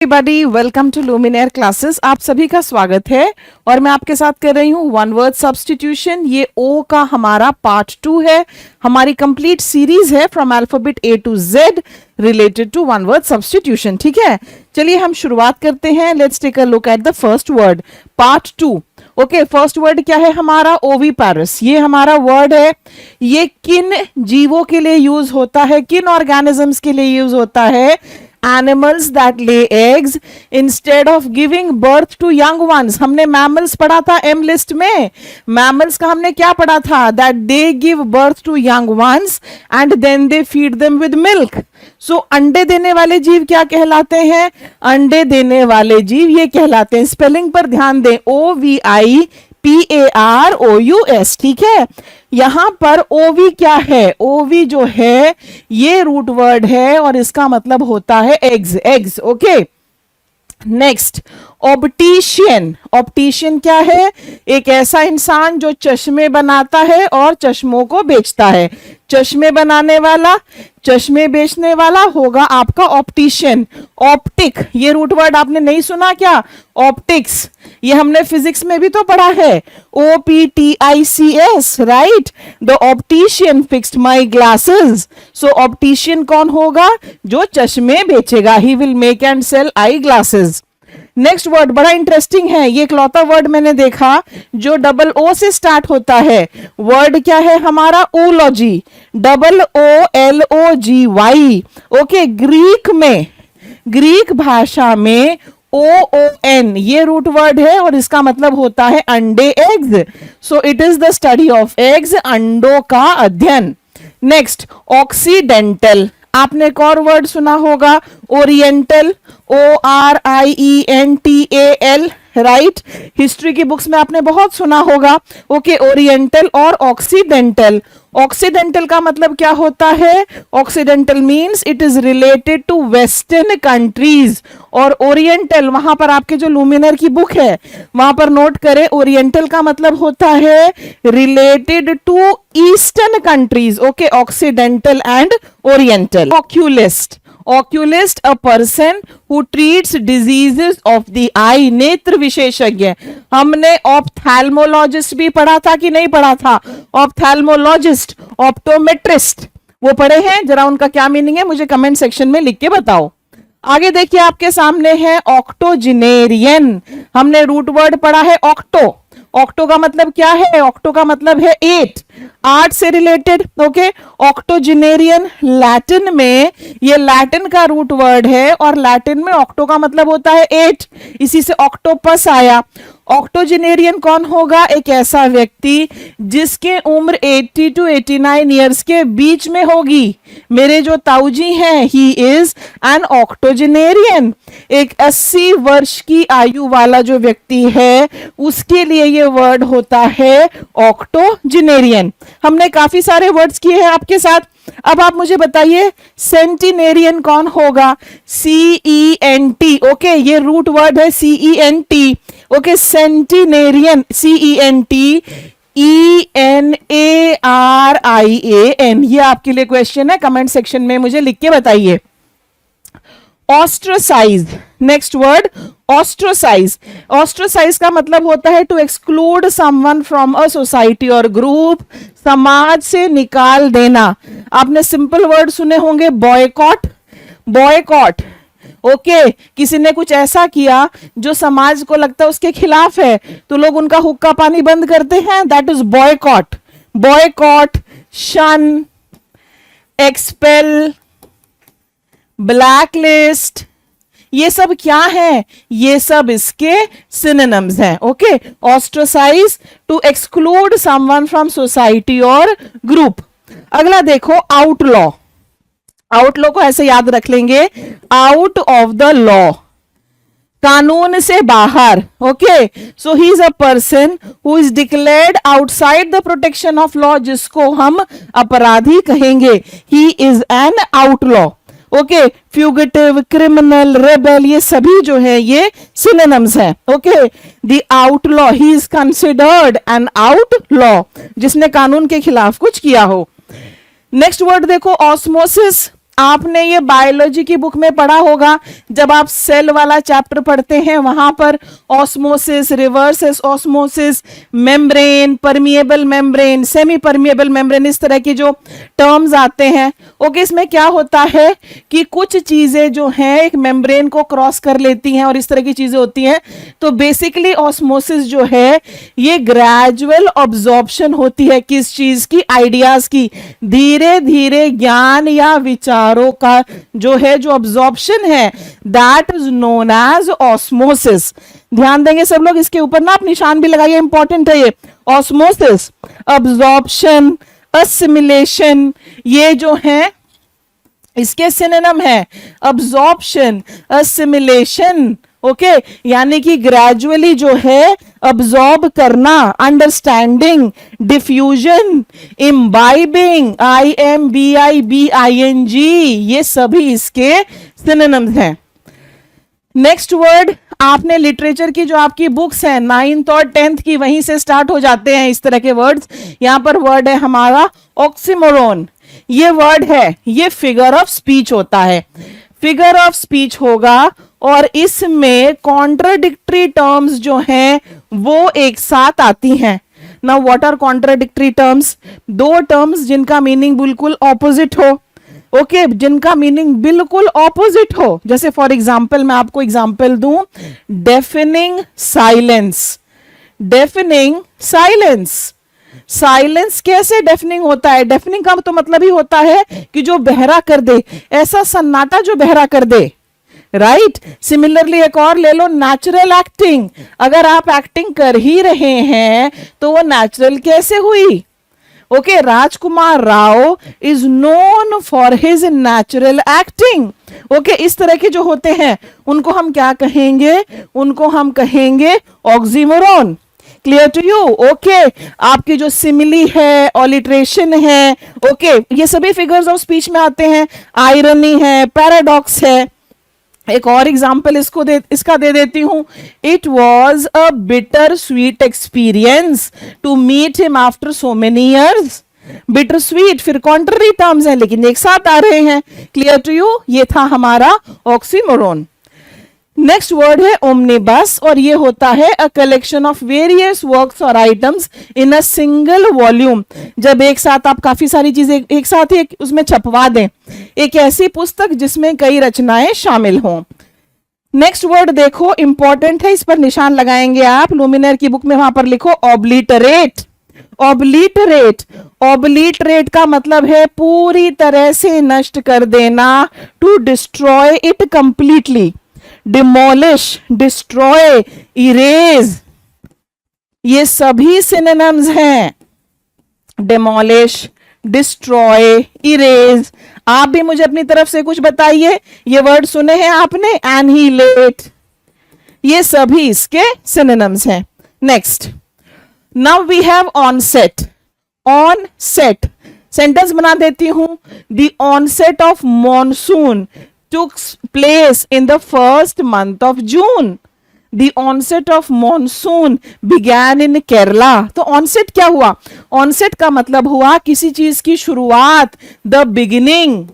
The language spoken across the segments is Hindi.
Everybody, welcome to Luminaire classes. आप सभी का स्वागत है और मैं आपके साथ कर रही हूँ वन वर्ड सब्स्टिट्यूशन। ये ओ का हमारा पार्ट 2 है। हमारी कंप्लीट सीरीज है from alphabet A to Z related to one word substitution. ठीक है, चलिए हम शुरुआत करते हैं। Let's take a look at the first word, part 2। Okay, first word क्या है हमारा? ओविपारस। ये हमारा वर्ड है। ये किन जीवों के लिए यूज होता है, किन ऑर्गेनिजम्स के लिए यूज होता है? Animals that lay eggs instead of giving birth to young ones। हमने mammals पढ़ा था एम लिस्ट में। mammals का हमने क्या पढ़ा था? that they give birth to young ones and then they feed them with milk। so अंडे देने वाले जीव क्या कहलाते हैं? अंडे देने वाले जीव ये कहलाते हैं। स्पेलिंग पर ध्यान दें, OVIPAROUS। ठीक है, यहां पर ओवी क्या है? ओवी जो है ये रूट वर्ड है और इसका मतलब होता है eggs. Eggs, okay. Next, optician. Optician क्या है? एक ऐसा इंसान जो चश्मे बनाता है और चश्मों को बेचता है। चश्मे बनाने वाला, चश्मे बेचने वाला होगा आपका ऑप्टिशियन। ऑप्टिक, ये रूट वर्ड आपने नहीं सुना क्या? ऑप्टिक्स, ये हमने फिजिक्स में भी तो पढ़ा है। OPTICS, right? The optician fixed my glasses. So optician कौन होगा? जो चश्मे बेचेगा। He will make and sell eye glasses. Next word बड़ा इंटरेस्टिंग है। ये इकलौता वर्ड मैंने देखा जो डबल ओ से स्टार्ट होता है। वर्ड क्या है हमारा? ओलॉजी। OOLOGY। ओके, ग्रीक में, ग्रीक भाषा में OON ये रूट वर्ड है और इसका मतलब होता है अंडे, eggs. So it is the study of eggs, अंडों का अध्ययन। Next, occidental. आपने एक और वर्ड सुना होगा, ओरिएंटल। ORIENTAL, right? हिस्ट्री की बुक्स में आपने बहुत सुना होगा। ओके, ओरिएंटल और ऑक्सीडेंटल। ऑक्सीडेंटल का मतलब क्या होता है? Occidental means it is related to western countries. और ओरिएंटल, वहां पर आपके जो लुमिनर की बुक है वहां पर नोट करें, ओरिएंटल का मतलब होता है related to eastern countries. Okay, occidental and oriental. Oculist. Oculist, a person who treats diseases of the eye. नेत्र विशेषज्ञ। हमने ऑप्थैल्मोलॉजिस्ट भी पढ़ा था कि नहीं पढ़ा था? ऑप्थैल्मोलॉजिस्ट, ऑप्टोमेट्रिस्ट, वो पढ़े हैं? जरा उनका क्या मीनिंग है मुझे कमेंट सेक्शन में लिख के बताओ। आगे देखिए, आपके सामने है ऑक्टोजिनेरियन। हमने रूट वर्ड पढ़ा है ऑक्टो। ऑक्टो का मतलब क्या है? ऑक्टो का मतलब है 8, 8 से रिलेटेड। ओके, ऑक्टोजिनेरियन लैटिन में, ये लैटिन का रूट वर्ड है और लैटिन में ऑक्टो का मतलब होता है 8, इसी से ऑक्टोपस आया। ऑक्टोजिनेरियन कौन होगा? एक ऐसा व्यक्ति जिसके उम्र 80 to 89 ईयर्स के बीच में होगी। मेरे जो ताऊजी हैं, ही इज एन ऑक्टोजिनेरियन। एक 80 वर्ष की आयु वाला जो व्यक्ति है उसके लिए ये वर्ड होता है ऑक्टोजिनेरियन। हमने काफी सारे वर्ड्स किए हैं आपके साथ। अब आप मुझे बताइए सेंटिनेरियन कौन होगा? CENT। ओके, ये रूट वर्ड है CENT। Okay, centenarian, CENTENARIAN। ये आपके लिए क्वेश्चन है, कमेंट सेक्शन में मुझे लिख के बताइए। Ostracize. Next word, ostracize. Ostracize का मतलब होता है to exclude someone from a society और ग्रुप, समाज से निकाल देना। आपने सिंपल वर्ड सुने होंगे, बॉयकॉट। बॉयकॉट, ओके, किसी ने कुछ ऐसा किया जो समाज को लगता है उसके खिलाफ है तो लोग उनका हुक्का पानी बंद करते हैं, that is boycott. Boycott, shun, expel, blacklist, ये सब क्या है? ये सब इसके सिनोनिम्स हैं। Okay, ostracize, to exclude someone from society और ग्रुप। अगला देखो, आउटलॉ। आउटलॉ को ऐसे याद रख लेंगे, आउट ऑफ द लॉ, कानून से बाहर। Okay, so he is a person who is declared outside the protection of law, जिसको हम अपराधी कहेंगे। He is an outlaw. Okay, fugitive, criminal, rebel, ये सभी जो है ये सिनोनिम्स हैं। Okay, the outlaw, he is considered an outlaw, जिसने कानून के खिलाफ कुछ किया हो। नेक्स्ट वर्ड देखो, ऑस्मोसिस। आपने ये बायोलॉजी की बुक में पढ़ा होगा, जब आप सेल वाला चैप्टर पढ़ते हैं वहां पर osmosis, reverse osmosis, membrane, permeable membrane, semi permeable membrane, इस तरह की जो टर्म्स आते हैं। ओके, इसमें क्या होता है कि कुछ चीजें जो हैं एक मेम्ब्रेन को क्रॉस कर लेती हैं और इस तरह की चीजें होती हैं। तो बेसिकली ऑस्मोसिस जो है ये ग्रेजुअल ऑब्जॉर्प्शन होती है किस चीज की, आइडियाज की। धीरे धीरे ज्ञान या विचारों का जो है जो ऑब्जॉर्प्शन है, that is known as osmosis. ध्यान देंगे सब लोग, इसके ऊपर ना आप निशान भी लगाइए, इंपॉर्टेंट है ये। ऑस्मोसिस, अब्जॉर्प्शन, असिमिलेशन, ये जो है इसके सिनोनिम है। अब्जॉर्प्शन, असिमिलेशन, ओके, यानी कि ग्रेजुअली जो है अब्जॉर्ब करना, अंडरस्टैंडिंग, डिफ्यूजन, इम्बाइबिंग, IMBIBING, ये सभी इसके सिनोनिम्स हैं। नेक्स्ट वर्ड, आपने लिटरेचर की जो आपकी बुक्स हैं 9th और 10th की, वहीं से स्टार्ट हो जाते हैं इस तरह के वर्ड्स। यहां पर वर्ड है हमारा ऑक्सीमोरोन। ये वर्ड है, ये फिगर ऑफ स्पीच होता है। फिगर ऑफ स्पीच होगा और इसमें कॉन्ट्राडिक्टरी टर्म्स जो हैं वो एक साथ आती हैं। Now what are contradictory terms? दो टर्म्स जिनका मीनिंग बिल्कुल ऑपोजिट हो। ओके, जिनका मीनिंग बिल्कुल ऑपोजिट हो। जैसे फॉर एग्जाम्पल मैं आपको एग्जाम्पल दूं, deafening silence. Deafening silence, silence कैसे डेफनिंग होता है? डेफनिंग का तो मतलब ही होता है कि जो बहरा कर दे, ऐसा सन्नाटा जो बहरा कर दे, राइट। सिमिलरली एक और ले लो, नेचुरल एक्टिंग। अगर आप एक्टिंग कर ही रहे हैं तो वो नेचुरल कैसे हुई? Okay, Rajkumar Rao is known for his natural acting. Okay, इस तरह के जो होते हैं उनको हम क्या कहेंगे? उनको हम कहेंगे oxymoron. Clear to you? Okay, आपकी जो सिमिली है, ऑलिट्रेशन है, ओके, ये सभी फिगर्स ऑफ स्पीच में आते हैं। आयरनी है, पैराडॉक्स है। एक और एग्जाम्पल इसका दे देती हूं। It was a bittersweet experience to meet him after so many years. Bittersweet फिर कॉन्ट्ररी टर्म्स हैं लेकिन एक साथ आ रहे हैं। Clear to you? ये था हमारा ऑक्सीमोरोन। नेक्स्ट वर्ड है ओमनिबस और ये होता है a collection of various works और items in a single volume. जब एक साथ आप काफी सारी चीजें एक साथ ही उसमें छपवा दें, एक ऐसी पुस्तक जिसमें कई रचनाएं शामिल हों। नेक्स्ट वर्ड देखो, इंपॉर्टेंट है, इस पर निशान लगाएंगे आप। लुमिनर की बुक में वहां पर लिखो ऑब्लिटरेट। ऑब्लिटरेट, ऑब्लिटरेट का मतलब है पूरी तरह से नष्ट कर देना, to destroy it completely. Demolish, destroy, erase, ये सभी सिनोनिम्स हैं। Demolish, destroy, erase. आप भी मुझे अपनी तरफ से कुछ बताइए, ये वर्ड सुने हैं आपने? एनहिलेट, ये सभी इसके सिनोनिम्स हैं। Next, now we have onset. Onset sentence बना देती हूं। The onset of monsoon took place in the first month of June. The onset of monsoon began in Kerala. तो onset क्या हुआ? onset का मतलब हुआ किसी चीज की शुरुआत, the beginning.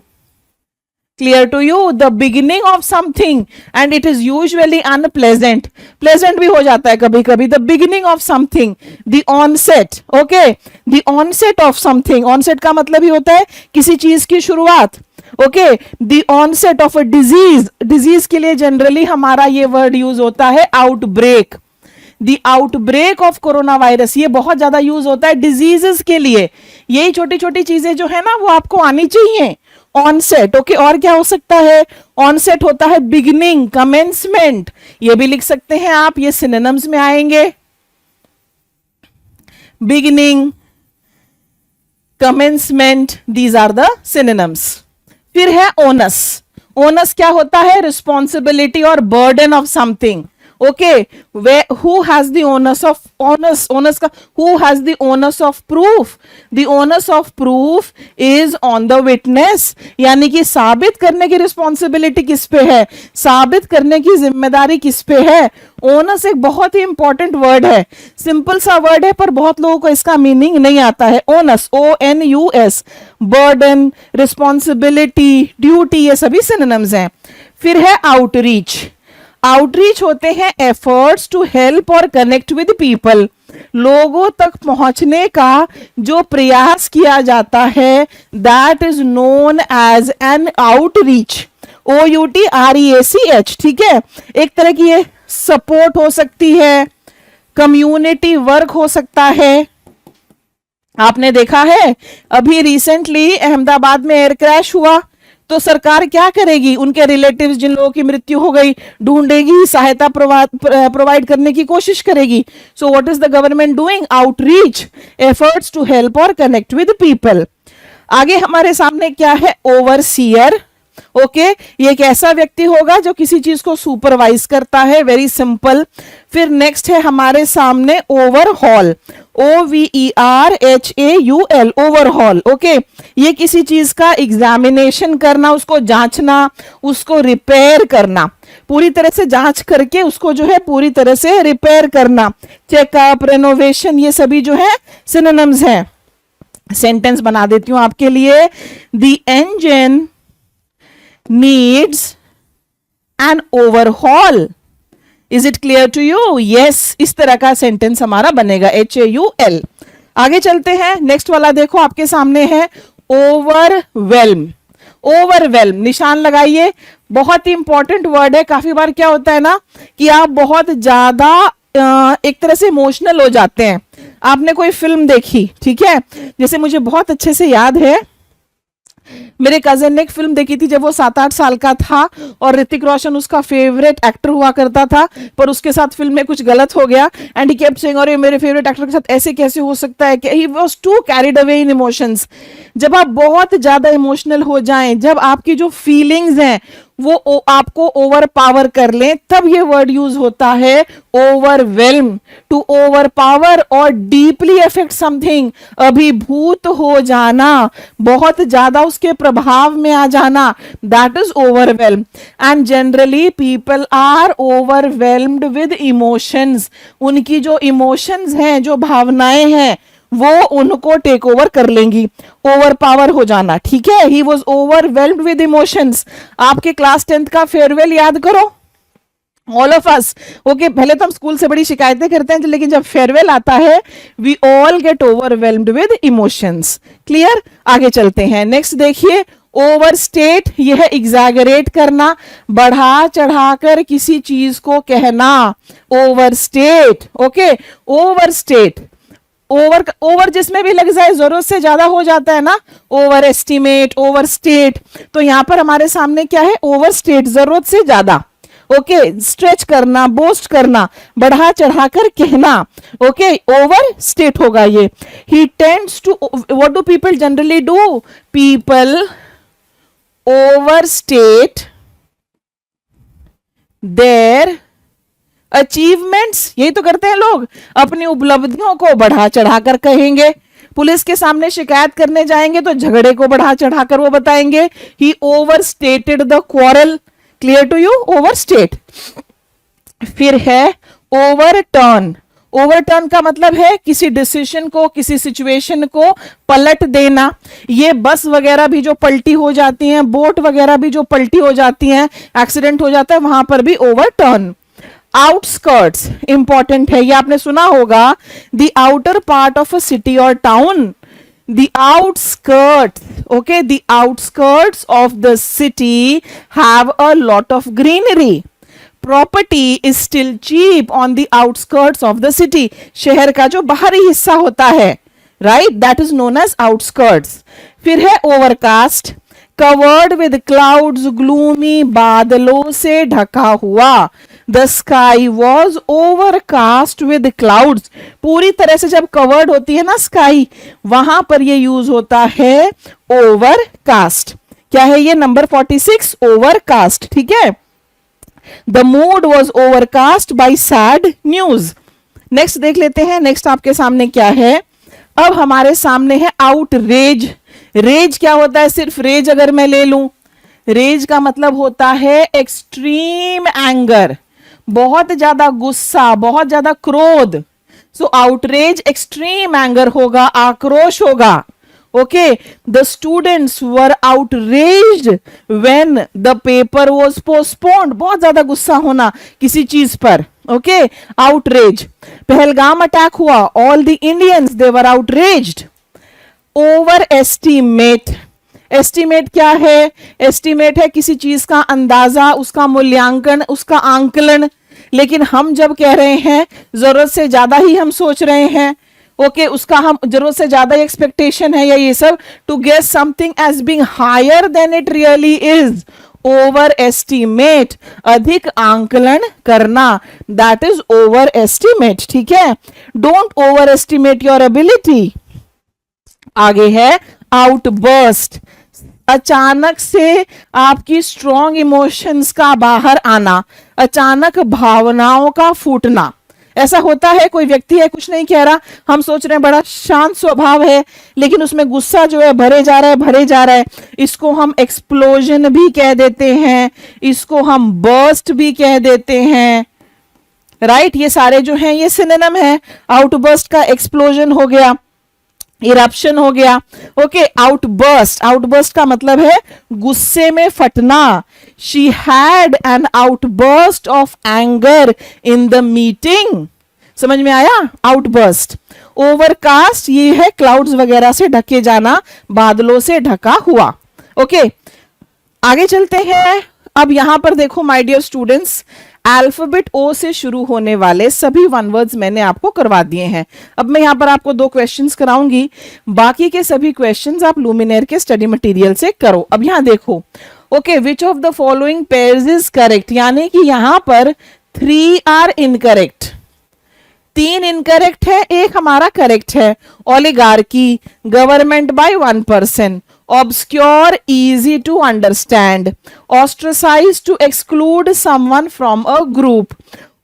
Clear to you? The beginning of something and it is usually unpleasant. Pleasant भी हो जाता है कभी कभी. The beginning of something, the onset. Okay, the onset of something. Onset का मतलब ही होता है किसी चीज की शुरुआत। Okay, the onset of a disease. Disease के लिए जनरली हमारा ये वर्ड यूज होता है outbreak. The outbreak of corona virus, ये बहुत ज्यादा यूज होता है डिजीजेस के लिए। यही छोटी छोटी चीजें जो है ना वो आपको आनी चाहिए। ऑनसेट, ओके, और क्या हो सकता है? ऑनसेट होता है बिगिनिंग, कमेंसमेंट, ये भी लिख सकते हैं आप, ये सिनोनिम्स में आएंगे। Beginning, commencement, these are the synonyms. फिर है ओनस। ओनस क्या होता है? रिस्पॉन्सिबिलिटी और burden of something. Okay, way who has the onus of onus का who has the onus of proof, the onus of proof is on the witness, यानी कि साबित करने की रिस्पॉन्सिबिलिटी किस पे है, साबित करने की जिम्मेदारी किस पे है। ओनस एक बहुत ही इंपॉर्टेंट वर्ड है, सिंपल सा वर्ड है पर बहुत लोगों को इसका मीनिंग नहीं आता है। Onus, ONUS, burden, responsibility, duty, ये सभी सिनोनिम्स हैं। फिर है आउटरीच। आउटरीच होते हैं एफर्ट्स टू हेल्प और कनेक्ट विद पीपल, लोगों तक पहुंचने का जो प्रयास किया जाता है, that is known as an outreach, OUTREACH, ठीक है। एक तरह की ये सपोर्ट हो सकती है, कम्युनिटी वर्क हो सकता है। आपने देखा है अभी रिसेंटली अहमदाबाद में एयर क्रैश हुआ, तो सरकार क्या करेगी, उनके रिलेटिव्स जिन लोगों की मृत्यु हो गई ढूंढेगी, सहायता प्रोवाइड करने की कोशिश करेगी। So what is the government doing, outreach, efforts to help और कनेक्ट विद पीपल। आगे हमारे सामने क्या है, ओवरसीयर। ओके, ये एक ऐसा व्यक्ति होगा जो किसी चीज को सुपरवाइज करता है, वेरी सिंपल। फिर नेक्स्ट है हमारे सामने ओवरहॉल, OVERHAUL, ओवरहॉल। ओके, ये किसी चीज का एग्जामिनेशन करना, उसको जांचना, उसको रिपेयर करना, पूरी तरह से जांच करके उसको जो है पूरी तरह से रिपेयर करना, चेकअप, रेनोवेशन, ये सभी जो है सिनोनिम्स हैं। सेंटेंस बना देती हूं आपके लिए, the engine needs an overhaul. Is it clear to you? Yes, इस तरह का सेंटेंस हमारा बनेगा, HAUL। आगे चलते हैं, नेक्स्ट वाला देखो आपके सामने है ओवरवेल्म। ओवरवेल्म निशान लगाइए, बहुत ही इंपॉर्टेंट वर्ड है। काफी बार क्या होता है ना कि आप बहुत ज्यादा एक तरह से इमोशनल हो जाते हैं। आपने कोई फिल्म देखी, ठीक है, जैसे मुझे बहुत अच्छे से याद है, मेरे कजन ने एक फिल्म देखी थी जब वो 7-8 साल का था, और ऋतिक रोशन उसका फेवरेट एक्टर हुआ करता था, पर उसके साथ फिल्म में कुछ गलत हो गया एंड ही केप्ट सेइंग, और ये मेरे फेवरेट एक्टर के साथ ऐसे कैसे हो सकता है, कि he was to carried away in emotions. जब आप बहुत ज्यादा इमोशनल हो जाएं, जब आपकी जो फीलिंग्स हैं वो आपको ओवर पावर कर लें, तब ये वर्ड यूज होता है ओवरवेल्म, टू ओवर पावर और डीपली अफेक्ट समथिंग, अभिभूत हो जाना, बहुत ज्यादा उसके प्रभाव में आ जाना, that is overwhelm. And generally people are overwhelmed with emotions, उनकी जो इमोशंस हैं, जो भावनाएं हैं, वो उनको टेक ओवर कर लेंगी, ओवर पावर हो जाना, ठीक है। He was overwhelmed with emotions. आपके क्लास 10th का फेयरवेल याद करो, ऑल ऑफ अस। ओके, पहले तो हम स्कूल से बड़ी शिकायतें करते हैं, लेकिन जब फेयरवेल आता है we all get overwhelmed with emotions. Clear, आगे चलते हैं। नेक्स्ट देखिए, ओवरस्टेट, यह है एग्जैगरेट करना, बढ़ा चढ़ाकर किसी चीज को कहना, ओवरस्टेट। ओके, ओवरस्टेट, ओवर जिसमें भी लग जाए, जरूरत से ज्यादा हो जाता है ना, ओवर एस्टिमेट, ओवरस्टेट। तो यहां पर हमारे सामने क्या है, ओवरस्टेट, जरूरत से ज्यादा। ओके, स्ट्रेच करना, बोस्ट करना, बढ़ा चढ़ाकर कहना। ओके, ओवरस्टेट होगा ये। He tends to, what do people generally do, people overstate their achievements, यही तो करते हैं लोग, अपनी उपलब्धियों को बढ़ा चढ़ाकर कहेंगे। पुलिस के सामने शिकायत करने जाएंगे तो झगड़े को बढ़ा चढ़ाकर वो बताएंगे। He overstated the quarrel. Clear to you, overstate. फिर है ओवरटर्न। ओवरटर्न का मतलब है किसी डिसीजन को, किसी सिचुएशन को पलट देना। ये बस वगैरह भी जो पलटी हो जाती हैं, बोट वगैरह भी जो पलटी हो जाती हैं, एक्सीडेंट हो जाता है, वहां पर भी ओवरटर्न। आउटस्कर्ट्स इंपॉर्टेंट है, ये आपने सुना होगा, the outer part of a city और town, the outskirts. Okay, the outskirts of the city have a lot of greenery, property is still cheap on the outskirts of the city, शहर का जो बाहरी हिस्सा होता है, right, that is known as outskirts. फिर है overcast, covered with clouds, gloomy, बादलों से ढका हुआ। The sky was overcast with clouds, पूरी तरह से जब कवर्ड होती है ना स्काई, वहां पर ये यूज होता है ओवरकास्ट। क्या है ये, नंबर 46, ओवरकास्ट, ठीक है। The mood was overcast by sad news. Next देख लेते हैं, नेक्स्ट आपके सामने क्या है। अब हमारे सामने है आउटरेज। रेज क्या होता है? सिर्फ रेज अगर मैं ले लूं, रेज का मतलब होता है एक्सट्रीम एंगर, बहुत ज्यादा गुस्सा, बहुत ज्यादा क्रोध। सो आउटरेज एक्सट्रीम एंगर होगा, आक्रोश होगा। Okay, the students were outraged when the paper was postponed, बहुत ज्यादा गुस्सा होना किसी चीज पर। Okay, outrage. पहलगाम अटैक हुआ, all the Indians they were outraged. Overestimate, estimate क्या है? एस्टिमेट है किसी चीज का अंदाजा, उसका मूल्यांकन, उसका आंकलन। लेकिन हम जब कह रहे हैं जरूरत से ज्यादा ही हम सोच रहे हैं, ओके, उसका हम जरूरत से ज्यादा एक्सपेक्टेशन है या ये सब, to guess something as being higher than it really is, over estimate, अधिक आंकलन करना, दैट इज ओवर एस्टिमेट। ठीक है, don't over estimate your ability. आगे है आउटबर्स्ट, अचानक से आपकी स्ट्रॉन्ग इमोशंस का बाहर आना, अचानक भावनाओं का फूटना। ऐसा होता है, कोई व्यक्ति है कुछ नहीं कह रहा, हम सोच रहे हैं बड़ा शांत स्वभाव है, लेकिन उसमें गुस्सा जो है भरे जा रहा है, भरे जा रहा है। इसको हम एक्सप्लोजन भी कह देते हैं, इसको हम बर्स्ट भी कह देते हैं। राइट, ये सारे जो हैं ये सिनोनिम है। आउटबर्स्ट का एक्सप्लोजन हो गया, इरप्शन हो गया। ओके, आउटबर्स्ट, आउटबर्स्ट का मतलब है गुस्से में फटना। She had an outburst of anger in the meeting. समझ में आया? आउटबर्स्ट। ओवरकास्ट ये है क्लाउड्स वगैरह से ढके जाना, बादलों से ढका हुआ। ओके, आगे चलते हैं। अब यहां पर देखो माय डियर स्टूडेंट्स, अल्फाबेट ओ से शुरू होने वाले सभी वन वर्ड्स मैंने आपको करवा दिए हैं। अब मैं यहां पर आपको 2 क्वेश्चंस कराऊंगी, बाकी के सभी क्वेश्चंस आप लुमिनेयर के स्टडी मटेरियल से करो। अब यहां देखो, okay, which of the following pairs is correct, यानी कि यहां पर 3 आर इनकरेक्ट, 3 इनकरेक्ट है, एक हमारा करेक्ट है। Oligarchy, government by 1 person, obscure, easy to understand, ostracize, to exclude someone from a group,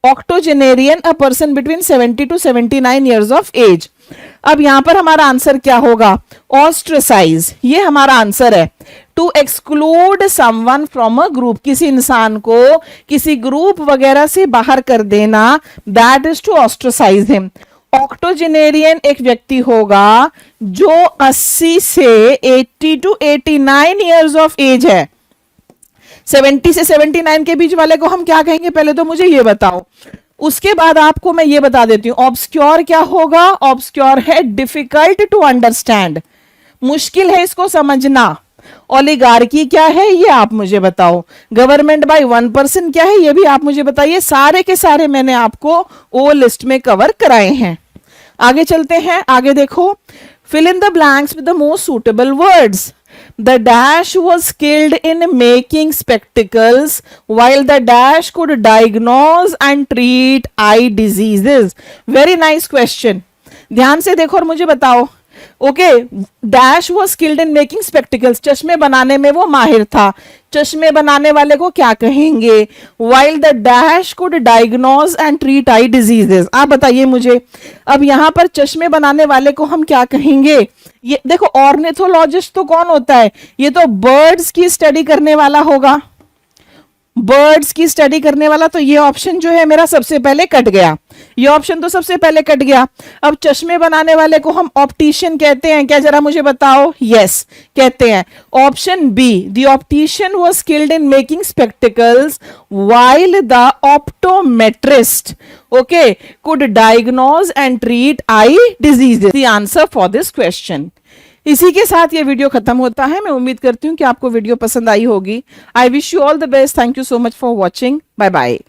octogenarian, a person between 70 to 79 years of age। अब यहां पर हमारा आंसर क्या होगा? ostracize, ये हमारा आंसर है। to exclude someone from a group, किसी इंसान को किसी ग्रुप वगैरह से बाहर कर देना, that is to ostracize him। Octogenarian एक व्यक्ति होगा जो 80 से 80 टू 89 इयर्स ऑफ एज है। 70 से 79 के बीच वाले को हम क्या कहेंगे, पहले तो मुझे ये बताओ, उसके बाद आपको मैं ये बता देती हूं। ऑब्सक्योर क्या होगा? ऑब्सक्योर है डिफिकल्ट टू अंडरस्टैंड, मुश्किल है इसको समझना। ओलिगार्की क्या है ये आप मुझे बताओ। गवर्नमेंट बाय 1 पर्सन क्या है ये भी आप मुझे बताइए। सारे के सारे मैंने आपको ओ लिस्ट में कवर कराए हैं। आगे चलते हैं, आगे देखो, fill in the blanks with the most suitable words। The dash was skilled in making spectacles while the dash could diagnose and treat eye diseases। Very nice question। ध्यान से देखो और मुझे बताओ। Okay, dash was skilled in making spectacles, चश्मे बनाने में वो माहिर था। चश्मे बनाने वाले को क्या कहेंगे? While the dash could diagnose and treat eye diseases. आप बताइए मुझे, अब यहां पर चश्मे बनाने वाले को हम क्या कहेंगे? ये देखो, ऑर्निथोलॉजिस्ट तो कौन होता है? ये तो बर्ड्स की स्टडी करने वाला होगा, बर्ड्स की स्टडी करने वाला। तो ये ऑप्शन जो है मेरा सबसे पहले कट गया, ये ऑप्शन तो सबसे पहले कट गया। अब चश्मे बनाने वाले को हम ऑप्टिशियन कहते हैं क्या? जरा मुझे बताओ। यस, कहते हैं। Option B, the optician was skilled in making spectacles while the optometrist okay could diagnose and treat eye diseases. The answer for this question. इसी के साथ ये वीडियो खत्म होता है। मैं उम्मीद करती हूँ कि आपको वीडियो पसंद आई होगी। I wish you all the best. Thank you so much for watching. Bye bye.